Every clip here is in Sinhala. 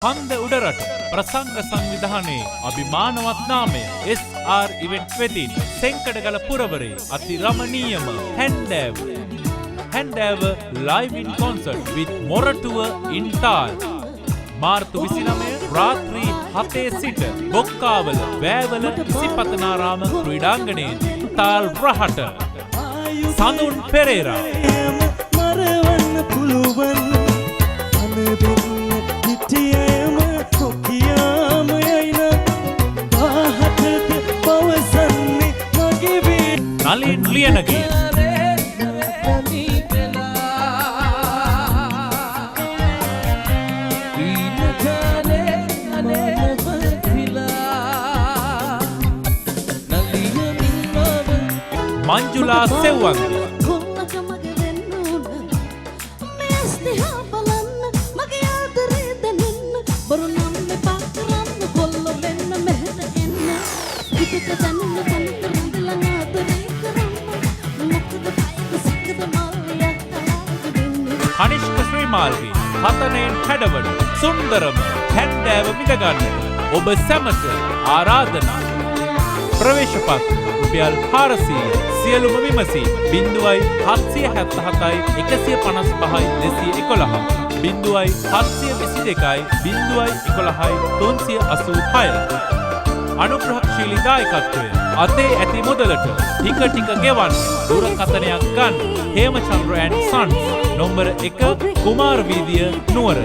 කන්ද උඩරට ප්‍රසංග සංවිධානයේ අභිමානවත් නාමය SR ඉවෙන්ට් වෙතින් සෙන්කඩගල පුරවරේ අති රමණීයම හැන්ඩෑව live in concert with Moratuwa in Taal මාර්තු 29 රාත්‍රී 7 සිට බොක්කාවල වැවල සිපතනාරාම ක්‍රීඩාංගණයේදී තාල් රහට සඳුන් පෙරේරා මරවන්න පුළුවන් අනබෙන්න හිටියම කොකියාම යයින 17ට පවසන්නේ මගේ වේ නලින් ලියනගේ ಮಂಜುಳಾ ಸೆವ್ವಂಗಿ අනිෂ්ක ශ්‍රීමාල්ගේ හතනෙන් හැඩවඩ සුන්දරම හැන්ඩෑව මිදගන්නට ඔබ සැමට ආරාධනා ප්‍රවේශපත් රුපියල් 400 සියලුම විමසී 0777 155 211 0722 011 අනුග්‍රහශීලී දායකත්වය අතේ ඇති මුදලට ටික ටික ගෙවන්න දුරකථනයක් ගන්න හේමචන්ද්‍ර ඇන්ඩ් සන්ස් නම්බර 1 කුමාර වීදිය නුවර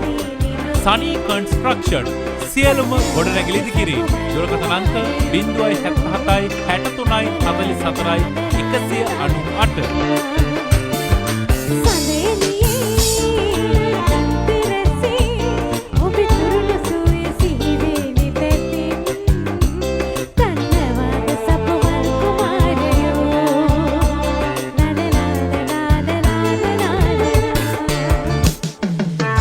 සනී කන්ස්ට්‍රක්ෂන් සියලුම ගොඩනැගිලි ඉදිකිරීම දුරකථන අංක 077 63 44 198